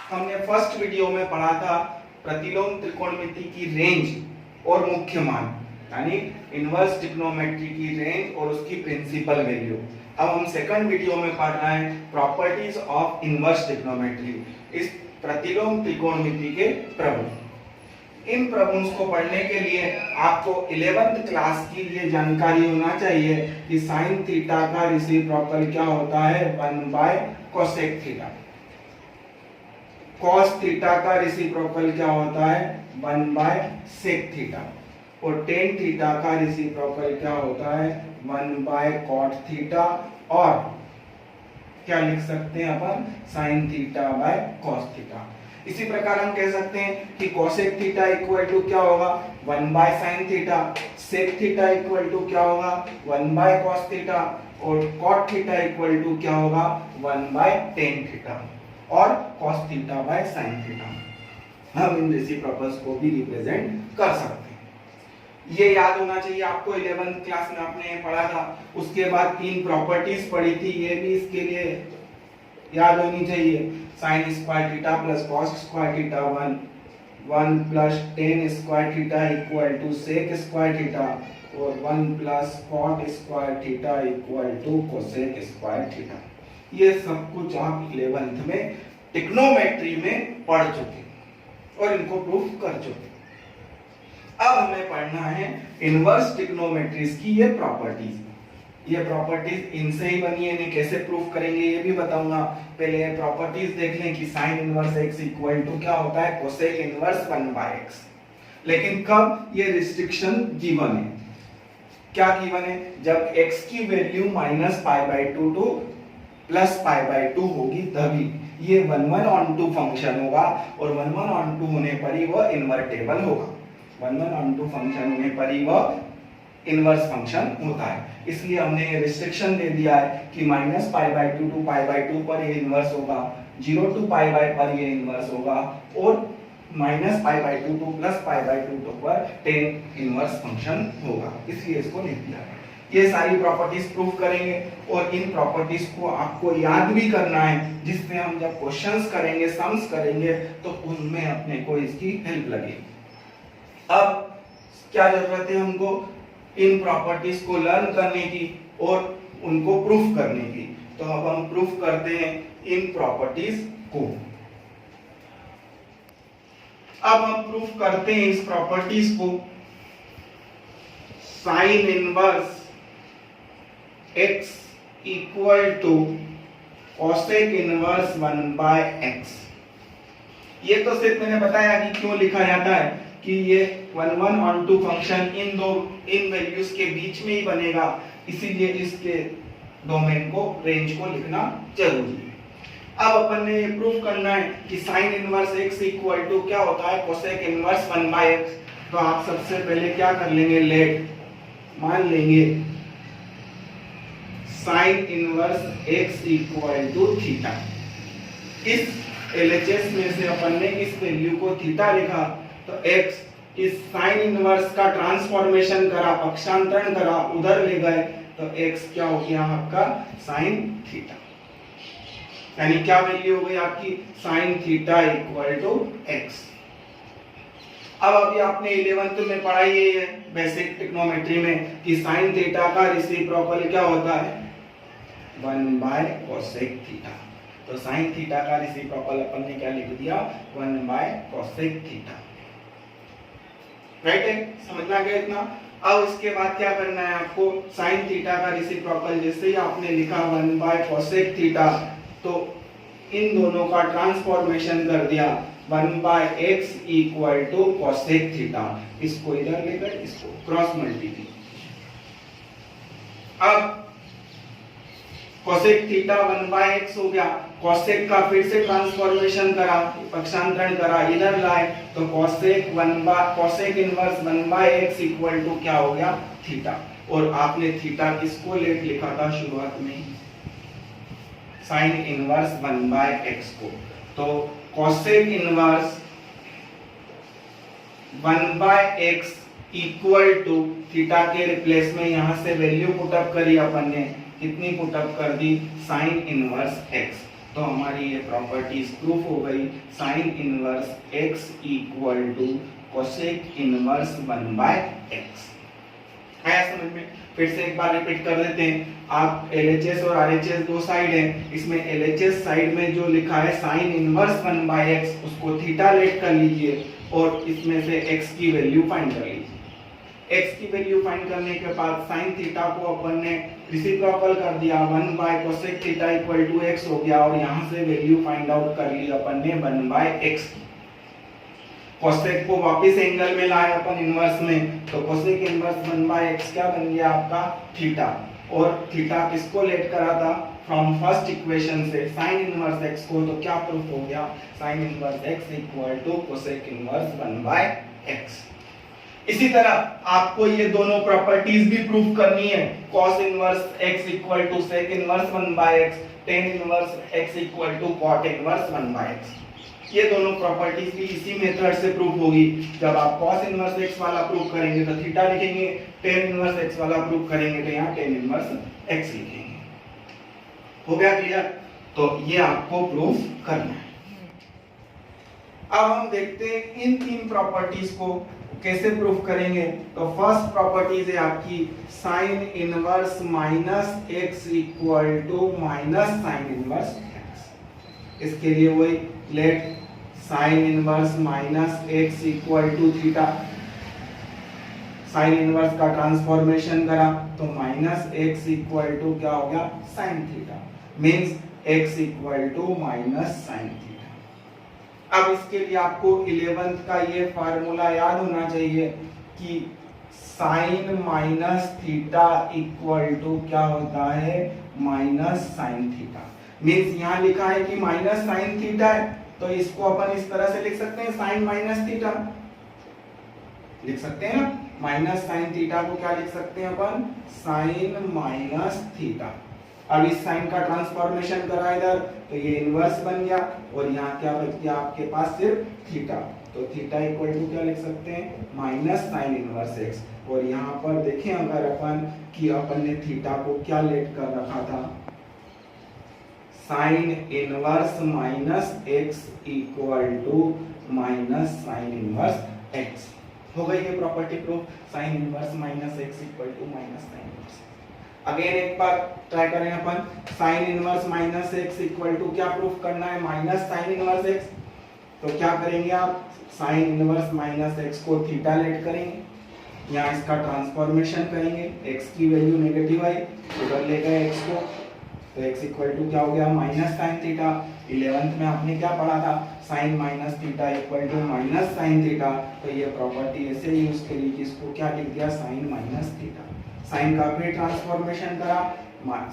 हमने first video में पढ़ा था प्रतिलोम त्रिकोणमिति की रेंज और मुख्य मान, यानी इनवर्स ट्रिग्नोमेट्री की रेंज और उसकी प्रिंसिपल वैल्यू। अब हम सेकंड वीडियो में पढ़ रहे हैं प्रॉपर्टीज ऑफ इनवर्स ट्रिग्नोमेट्री, इस प्रतिलोम त्रिकोणमिति के प्रगुण। इन प्रगुणों को पढ़ने के लिए आपको 11th क्लास की ये जानकारी होना चाहिए कि साइन थीटा का रेसिप्रोकल क्या होता है, 1 कोसेक थीटा। कॉस थीटा का रेसिप्रोकल क्या होता है, 1 सेक थीटा। और टेन थीटा का रेसिप्रोकल क्या होता है, 1 कॉट थीटा। और क्या लिख सकते हैं अपन, sine theta by cos theta. इसी प्रकार हम कह सकते हैं कि कोसेक थीटा इक्वल टू क्या होगा, 1 sine theta. Sec theta equal to क्या होगा, 1 कॉस थीटा। और कॉट थीटा इक्वल टू क्या होगा, 1 टेन थीटा। और cos theta by sin theta. हम इन रेसिप्रोकल्स को भी रिप्रेजेंट कर सकते हैं। ये याद होना चाहिए आपको, 11th क्लास में आपने पढ़ा था। उसके बाद 3 प्रॉपर्टीज पढ़ी थी, ये भी इसके लिए याद होनी चाहिए। sin square theta plus cos square theta 1 plus tan square theta equal to sec square theta. और 1 plus cot square theta equal to cosec square theta. ये सब कुछ आप 11th में ट्रिग्नोमेट्री में पढ़ चुके और इनको प्रूफ कर चुके। अब हमें पढ़ना है इनवर्स ट्रिग्नोमेट्रीज की ये प्रॉपर्टीज। ये प्रॉपर्टीज इनसे ही बनी है, इन्हें कैसे प्रूफ करेंगे ये भी बताऊंगा। पहले ये प्रॉपर्टीज देख लें कि sine inverse x equal to क्या होता है, कोसेक इनवर्स 1/x। लेकिन कब ये रिस्ट्रिक्शन गिवन है, क्या गिवन है, जब x की वैल्यू -π/2 टू +π/2 होगी तभी ये 1/2 फंक्शन होगा। और 1/2 होने पर ही वह इन्वर्टेबल होगा। 1/2 फंक्शन होने पर ही वह इनवर्स फंक्शन होता है। इसलिए हमने ये रिस्ट्रिक्शन दे दिया है कि -π/2 टू π/2 पर ये इनवर्स होगा, 0 टू π पर ये इनवर्स होगा, और -π/2 टू +π/2 पर टेन इनवर्स फंक्शन होगा। इसलिए इसको लिख दिया है। ये सारी प्रॉपर्टीज प्रूफ करेंगे और इन प्रॉपर्टीज को आपको याद भी करना है, जिससे हम जब क्वेश्चंस करेंगे, सम्स करेंगे, तो उनमें अपने को इसकी हेल्प लगेगी। अब क्या जरूरत है हमको, इन प्रॉपर्टीज को लर्न करने की और उनको प्रूफ करने की। तो अब हम प्रूफ करते हैं इन प्रॉपर्टीज को। अब हम प्रूफ करते हैं इस प्रॉपर्टीज को। Sine inverse x equal to cosec inverse 1/x। ये तो सिर्फ मैंने बताया कि क्यों लिखा जाता है कि ये 1/2 फंक्शन इन वैल्यूज के बीच में ही बनेगा, इसीलिए इसके डोमेन को, रेंज को लिखना जरूरी है। अब अपन ने ये प्रूफ करना है कि sine inverse x equal to क्या होता है, कोसेक इनवर्स 1/x। तो आप सबसे पहले क्या कर लेंगे, लेट मान लेंगे sine inverse x equal to theta. इस LHS में से अपन ने इस वैल्यू को थीटा लिखा, तो x इस साइन इनवर्स का ट्रांसफॉर्मेशन करा, पक्षांतरण करा, उधर ले गए, तो x क्या हो गया आपका, साइन थीटा। यानी क्या वैल्यू हो गई आपकी, sine theta equal to x। अब अभी आपने 11th में पढ़ाई है बेसिक ट्रिग्नोमेट्री में कि साइन थीटा का रेसिप्रोकल क्या होता है, 1 कोसेक थीटा। तो साइन थीटा का रेसिप्रोकल अपन ने क्या लिख दिया, 1 कोसेक थीटा। राइट है, समझ में आ गया इतना। अब इसके बाद क्या करना है आपको, साइन थीटा का रेसिप्रोकल जैसे ही आपने लिखा 1 कोसेक थीटा, तो इन दोनों का ट्रांसफॉर्मेशन कर दिया, 1/x equal to cosec theta. इसको इधर लेकर इसको क्रॉस मल्टीप्लाई। अब कोसेक थीटा 1/x हो गया, कोसेक का फिर से ट्रांसफॉर्मेशन करा, पक्षांतरण करा, इधर लाए, तो cosec inverse 1/x equal to क्या हो गया, थीटा। और आपने थीटा किसको लेट लिखा था शुरुआत में, साइन इनवर्स 1/x को। तो cosec inverse 1/x equal to theta के रिप्लेस में यहां से वैल्यू पुटअप करी अपन ने, कितनी पुटअप कर दी, साइन इनवर्स x। तो हमारी ये प्रॉपर्टीज प्रूफ हो गई। Sine inverse x equal to cosec inverse 1/x। आया समझ में? फिर से एक बार रिपीट कर देते हैं। आप LHS और RHS दो साइड है, इसमें LHS साइड में जो लिखा है साइन इनवर्स 1/x उसको थीटा लेट कर लीजिए और इसमें से x की वैल्यू फाइंड कर लीजिए। x की वैल्यू फाइंड करने के बाद साइन थीटा को अपन ने रेसिप्रोकल कर दिया, 1/कोसेक थीटा इक्वल टू x हो गया और यहाँ से वैल्यू फाइंड आउट कर ली अपन ने 1/x की। कोसेक को वापस एंगल में लाए अपन इनवर्स में, तो कोसेक इनवर्स 1/x क्या बन गया आपका थीटा। और थीटा किसको लेट करा था फ्रॉम फर्स्ट इक्वेशन से साइन इनवर्स x को, तो क्या प्रूफ हो गया sine inverse x equal to cosec inverse 1/x। इसी तरह आपको ये दोनों प्रॉपर्टीज भी प्रूफ करनी है। cos inverse x equal to sec inverse 1/x, tan inverse x equal to cot inverse 1/x। ये दोनों प्रॉपर्टीज भी इसी मेथड से प्रूफ होगी। जब आप cos इनवर्स x वाला प्रूफ करेंगे तो थीटा लिखेंगे, tan इनवर्स x वाला प्रूफ करेंगे तो यहाँ tan इनवर्स x लिखेंगे। हो गया क्लियर? तो ये आपको प्रूफ करना है। अब हम देखते हैं इन तीन प्रॉपर्टीज को कैसे प्रूफ करेंगे। तो फर्स्ट प्रॉपर्टीज है आपकी sine inverse minus x equal to minus sine inverse x। इसके लिए वही let sine inverse minus x equal to theta, sine inverse का ट्रांसफॉर्मेशन करा तो माइनस x इक्वल टू क्या हो गया sine theta, means x equal to minus sine theta. अब इसके लिए आपको 11th का ये फार्मूला याद होना चाहिए कि sine minus theta equal to क्या होता है माइनस साइन थीटा। मींस यहाँ लिखा है कि माइनस साइन थीटा है तो इसको अपन इस तरह से लिख सकते हैं साइन माइनस थीटा लिख सकते हैं ना। माइनस साइन थीटा को क्या लिख सकते हैं अपन साइन माइनस थीटा। अब इस साइन का ट्रांसफॉर्मेशन करा इधर तो ये इनवर्स बन गया और यहाँ क्या बच गया आपके पास सिर्फ थीटा। तो थीटा इक्वल टू क्या लिख सकते हैं माइनस साइन इनवर्स x। और यहाँ पर देखें अगर अपन कि अपन ने थीटा को क्या लेट कर रखा था sine inverse minus x equal to minus sine inverse x। हो गई ये property proof sine inverse minus x equal to minus sine inverse. Again एक बार ट्राई करें अपन sine inverse minus x equal to क्या प्रूफ करना है माइनस साइन इनवर्स x। तो क्या करेंगे आप साइन इनवर्स माइनस x को थीटा लेट करेंगे, यहाँ इसका ट्रांसफॉर्मेशन करेंगे, x की वैल्यू नेगेटिव आई उधर ले गए x को तो x इक्वल टू क्या हो गया माइनस साइन थीटा। 11th में आपने क्या पढ़ा था sine minus theta equal to minus sine theta. तो ये प्रॉपर्टी ऐसे यूज करी कि इसको क्या लिख दिया साइन माइनस थीटा। साइन का फिर ट्रांसफॉर्मेशन करा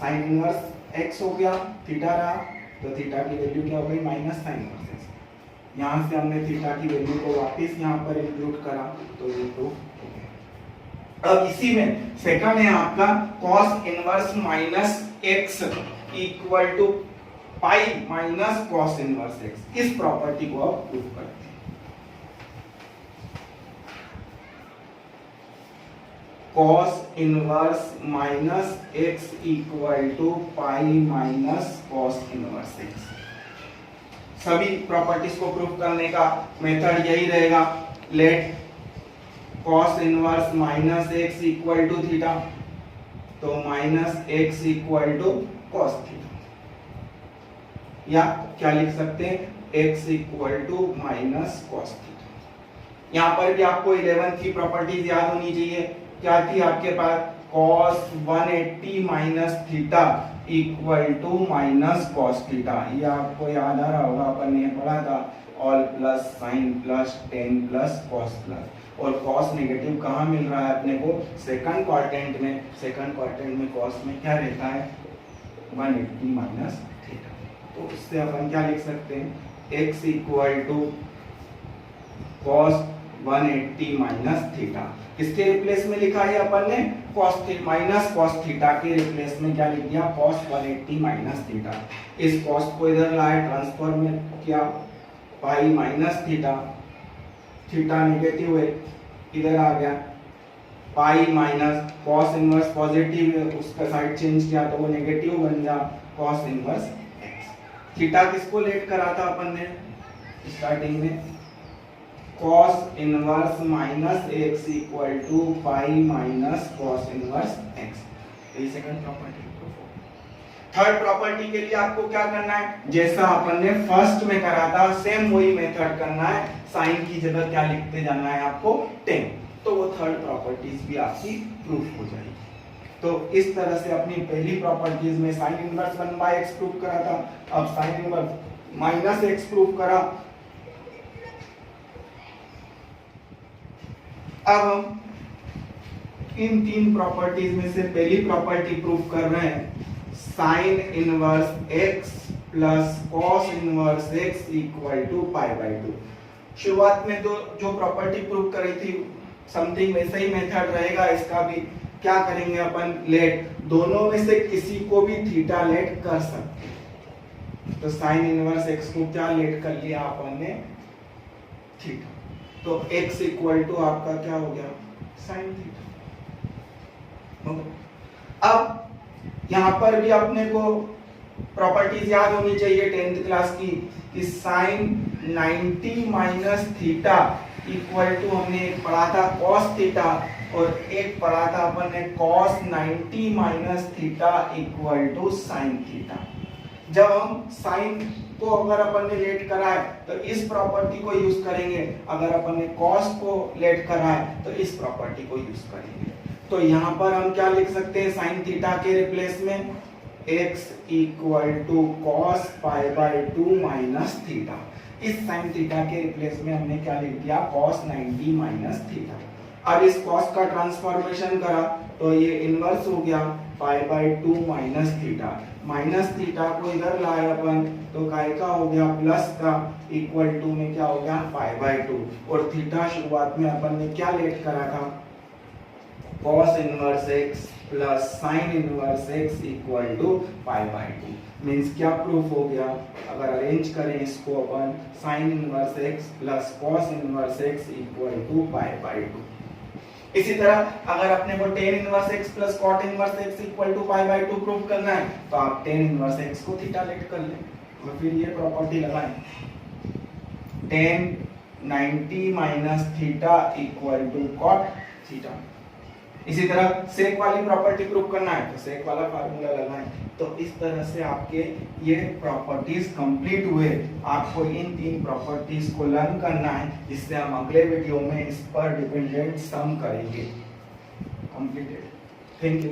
साइन इनवर्स x हो गया थीटा रहा तो थीटा की वैल्यू क्या हो गई माइनस साइन इनवर्स x। यहाँ से हमने थीटा की वैल्यू को वापस यहाँ पर इंक्लूड करा तो ये प्रूफ हो गया। अब इसी में सेकंड है आपका cos inverse minus x equal to pi minus cos inverse x। इस प्रॉपर्टी को अब प्रूफ करते हैं। cos inverse minus x equal to pi minus cos inverse x। सभी प्रॉपर्टीज को प्रूफ करने का मेथड यही रहेगा। Let cos inverse minus x equal to theta तो minus x equal to cos theta, या क्या लिख सकते हैं x equal to minus cos theta. यहाँ पर भी आपको 11th की प्रॉपर्टीज याद होनी चाहिए। क्या थी आपके पास cos 180 minus theta equal to minus cos theta. ये आपको याद आ रहा होगा अपन ने पढ़ा था all plus sign plus ten plus cos plus. और cos नेगेटिव कहाँ मिल रहा है अपने को सेकंड क्वाड्रेंट में। सेकंड क्वाड्रेंट में cos में क्या रहता है 180 माइनस थीटा। तो इससे अपन क्या लिख सकते हैं x equal to cos 180 minus theta. किसके रिप्लेस में लिखा है अपन ने cos माइनस cos थीटा के रिप्लेस में क्या लिख दिया cos 180 माइनस थीटा। इस cos को इधर लाए ट्रांसफॉर्म किया pi minus theta, theta negative है इधर आ गया pi minus cos inverse positive है उसका साइड चेंज किया तो वो नेगेटिव बन गया cos इनवर्स x। थीटा किसको लेट करा था अपन ने स्टार्टिंग में, cos inverse minus X equal to pi minus cos inverse X. ये सेकंड प्रॉपर्टी। थर्ड प्रॉपर्टी के लिए आपको क्या करना है, जैसा अपन ने फर्स्ट में करा था सेम वही मेथड करना है, साइन की जगह क्या लिखते जाना है आपको tan, तो वो थर्ड प्रॉपर्टीज भी आपकी प्रूफ हो जाएगी। तो इस तरह से अपनी पहली प्रॉपर्टीज में साइन इनवर्स 1/x प्रूफ करा था, अब sign inverse minus x proof करा। अब हम इन तीन प्रॉपर्टीज में से पहली प्रॉपर्टी प्रूफ कर रहे हैं, sine inverse x plus cos inverse x equal to π/2। शुरुआत में जो प्रॉपर्टी प्रूफ करी थी समथिंग वैसा ही मेथड रहेगा इसका भी। क्या करेंगे अपन, लेट दोनों में से किसी को भी थीटा लेट कर सकते, तो साइन इनवर्स x को क्या लेट कर लिया अपन ने, थीटा, तो x इक्वल टू आपका क्या हो गया, साइन थीटा। अब यहां पर भी अपने को प्रॉपर्टीज याद होनी चाहिए 10th क्लास की, कि sine 90 minus theta equal to हमने एक पढ़ा था cos थीटा और एक पढ़ा था अपन ने cos 90 minus theta equal to sine theta. जब हम साइन को अगर अपन ने लेट करा है तो इस प्रॉपर्टी को यूज करेंगे, अगर अपन ने cos को लेट करा है तो इस प्रॉपर्टी को यूज करेंगे। तो यहाँ पर हम क्या लिख सकते हैं, साइन थीटा के रिप्लेस में x equal to cos π/2 minus theta. इस साइन थीटा के रिप्लेस में हमने क्या लिख दिया, cos 90 माइनस थीटा। अब इस cos का ट्रांसफॉर्मेशन करा तो ये इनवर्स हो गया π/2 माइनस थीटा। माइनस थीटा को इधर लाए अपन तो काय का हो गया प्लस का, इक्वल टू में क्या हो गया π/2, और थीटा शुरुआत में अपन ने क्या लेट करा था, cos inverse x plus sine inverse x equal to π/2। Means क्या प्रूफ हो गया, अगर अरेंज करें इसको अपन, sine inverse x plus cos inverse x equal to π/2। इसी तरह अगर अपने को tan inverse x plus cot inverse x equal to π/2 proof करना है तो आप tan इनवर्स x को थीटा लेट कर लें और फिर ये प्रॉपर्टी लगाएं, tan 90 minus theta equal to cot theta. इसी तरह सेक वाली प्रॉपर्टी प्रूव करना है तो सेक वाला फार्मूला लगाएं। तो इस तरह से आपके ये प्रॉपर्टीज कंप्लीट हुए। आपको इन तीन प्रॉपर्टीज को लर्न करना है, जिससे हम अगले वीडियो में इस पर डिपेंडेंट सम करेंगे। कंप्लीटेड। Thank you.